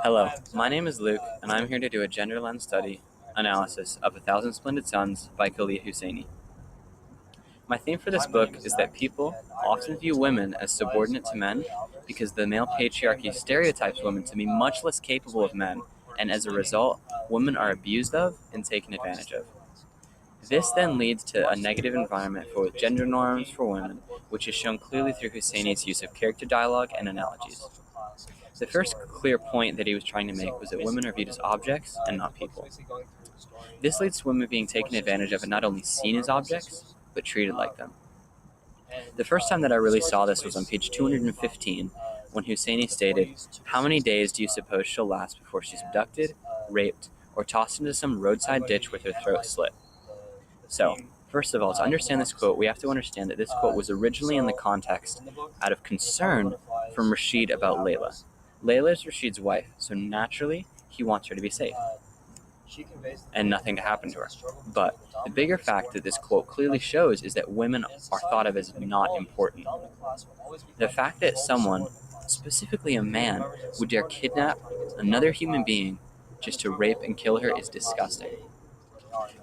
Hello, my name is Luke, and I'm here to do a gender lens study analysis of A Thousand Splendid Suns by Khalil Hosseini. My theme for this book is that people often view women as subordinate to men because the male patriarchy stereotypes women to be much less capable of men, and as a result, women are abused of and taken advantage of. This then leads to a negative environment for gender norms for women, which is shown clearly through Hosseini's use of character dialogue and analogies. The first clear point that he was trying to make was that women are viewed as objects and not people. This leads to women being taken advantage of and not only seen as objects, but treated like them. The first time that I really saw this was on page 215, when Hosseini stated, "How many days do you suppose she'll last before she's abducted, raped, or tossed into some roadside ditch with her throat slit?" So, first of all, to understand this quote, we have to understand that this quote was originally in the context out of concern from Rashid about Layla. Layla is Rashid's wife, so naturally, he wants her to be safe and nothing to happen to her. But the bigger fact that this quote clearly shows is that women are thought of as not important. The fact that someone, specifically a man, would dare kidnap another human being just to rape and kill her is disgusting.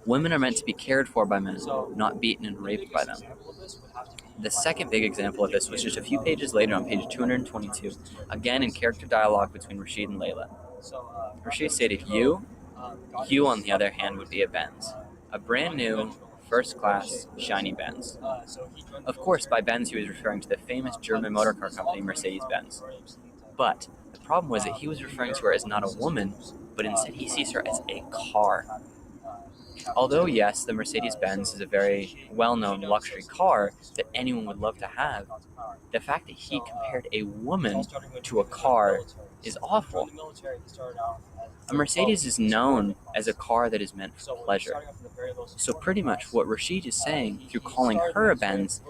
Women are meant to be cared for by men, not beaten and raped by them. The second big example of this was just a few pages later on page 222, again in character dialogue between Rashid and Layla. Rashid stated, You on the other hand would be a Benz, a brand new, first-class, shiny Benz." Of course, by Benz he was referring to the famous German motor car company Mercedes-Benz. But the problem was that he was referring to her as not a woman, but instead he sees her as a car. Although, yes, the Mercedes-Benz is a very well-known luxury car that anyone would love to have, the fact that he compared a woman to a car is awful. A Mercedes is known as a car that is meant for pleasure. So pretty much what Rashid is saying through calling her a Benz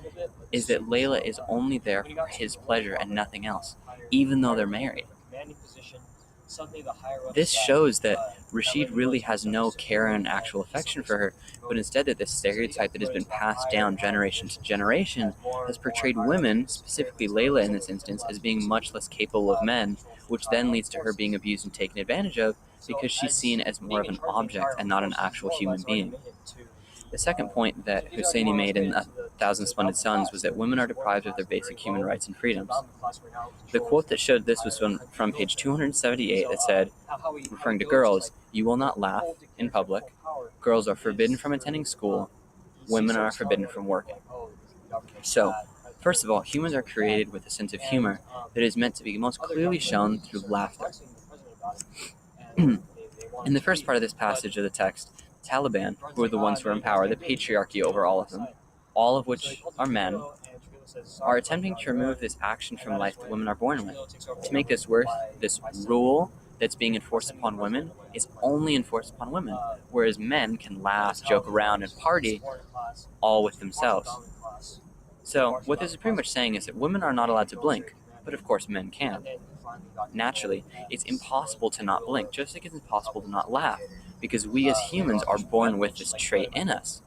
is that Layla is only there for his pleasure and nothing else, even though they're married. This shows that Rashid really has no care and actual affection for her, but instead that this stereotype that has been passed down generation to generation has portrayed women, specifically Layla in this instance, as being much less capable of men, which then leads to her being abused and taken advantage of because she's seen as more of an object and not an actual human being. The second point that Hosseini made in A Thousand Splendid Suns was that women are deprived of their basic human rights and freedoms. The quote that showed this was from page 278 that said, referring to girls, "You will not laugh in public. Girls are forbidden from attending school. Women are forbidden from working." So, first of all, humans are created with a sense of humor that is meant to be most clearly shown through laughter. In the first part of this passage of the text, Taliban, who are the ones who are in power, the patriarchy over all of them, all of which are men, are attempting to remove this action from life that women are born with. To make this worse, this rule that's being enforced upon women is only enforced upon women, whereas men can laugh, joke around, and party all with themselves. So what this is pretty much saying is that women are not allowed to blink, but of course men can. Naturally, it's impossible to not blink, just like it's impossible to not laugh, because we as humans are born with this trait in us.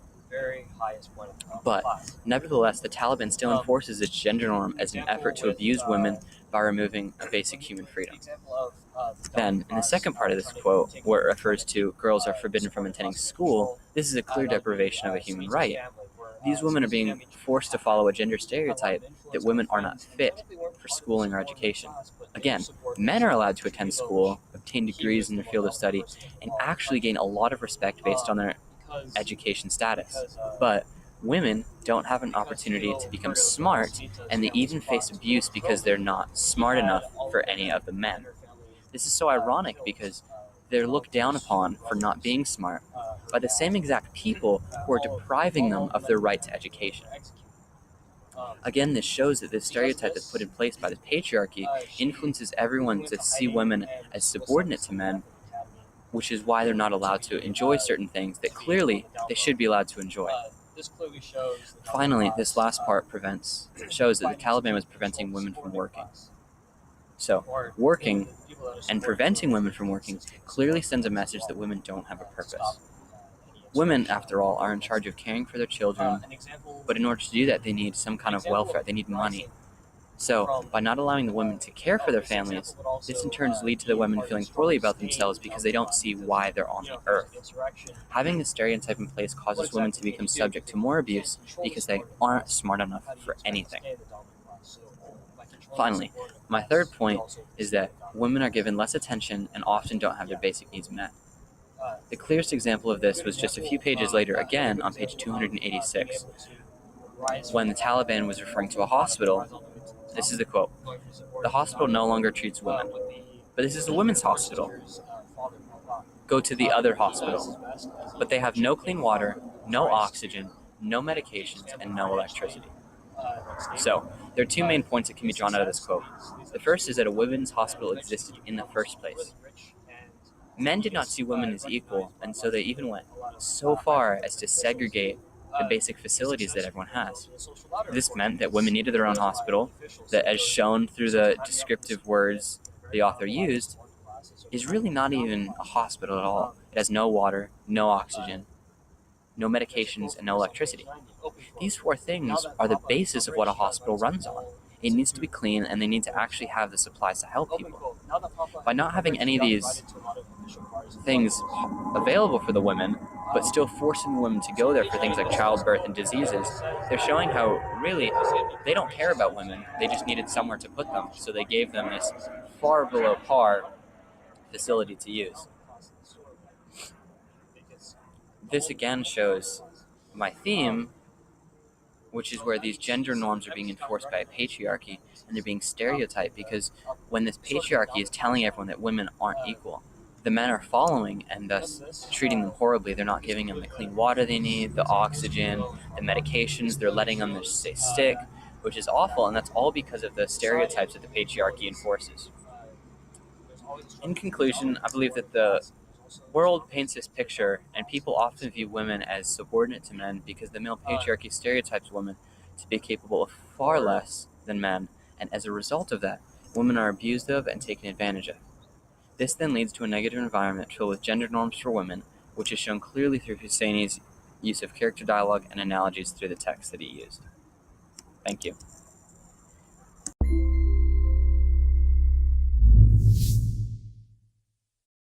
But, nevertheless, the Taliban still enforces its gender norm as an effort to abuse women by removing a basic human freedom. Then, in the second part of this quote, where it refers to girls are forbidden from attending school, this is a clear deprivation of a human right. These women are being forced to follow a gender stereotype that women are not fit for schooling or education. Again, men are allowed to attend school, obtain degrees in their field of study, and actually gain a lot of respect based on their education status. But women don't have an opportunity to become smart, and they even face abuse because they're not smart enough for any of the men. This is so ironic because they're looked down upon for not being smart by the same exact people who are depriving them of their right to education. Again, this shows that this stereotype that's put in place by the patriarchy influences everyone to see women as subordinate to men, which is why they're not allowed to enjoy certain things that clearly they should be allowed to enjoy. Finally, this last part shows that the Taliban was preventing women from working. So, working and preventing women from working clearly sends a message that women don't have a purpose. Women, after all, are in charge of caring for their children, but in order to do that, they need some kind of welfare. They need money. So, by not allowing the women to care for their families, this in turn leads to the women feeling poorly about themselves because they don't see why they're on the earth. Having this stereotype in place causes women to become subject to more abuse because they aren't smart enough for anything. Finally, my third point is that women are given less attention and often don't have their basic needs met. The clearest example of this was just a few pages later, again on page 286, when the Taliban was referring to a hospital. This is the quote: "The hospital no longer treats women, but this is a women's hospital. Go to the other hospital. But they have no clean water, no oxygen, no medications, and no electricity." So, there are two main points that can be drawn out of this quote. The first is that a women's hospital existed in the first place. Men did not see women as equal, and so they even went so far as to segregate the basic facilities that everyone has. This meant that women needed their own hospital, that, as shown through the descriptive words the author used, is really not even a hospital at all. It has no water, no oxygen, no medications, and no electricity. These four things are the basis of what a hospital runs on. It needs to be clean, and they need to actually have the supplies to help people. By not having any of these things available for the women, but still forcing the women to go there for things like childbirth and diseases, they're showing how really they don't care about women. They just needed somewhere to put them, so they gave them this far below par facility to use. This again shows my theme, which is where these gender norms are being enforced by a patriarchy, and they're being stereotyped, because when this patriarchy is telling everyone that women aren't equal, the men are following and thus treating them horribly. They're not giving them the clean water they need, the oxygen, the medications. They're letting them just stay sick, which is awful, and that's all because of the stereotypes that the patriarchy enforces. In conclusion, I believe that the world paints this picture, and people often view women as subordinate to men because the male patriarchy stereotypes women to be capable of far less than men, and as a result of that, women are abused of and taken advantage of. This then leads to a negative environment filled with gender norms for women, which is shown clearly through Husseini's use of character dialogue and analogies through the text that he used. Thank you.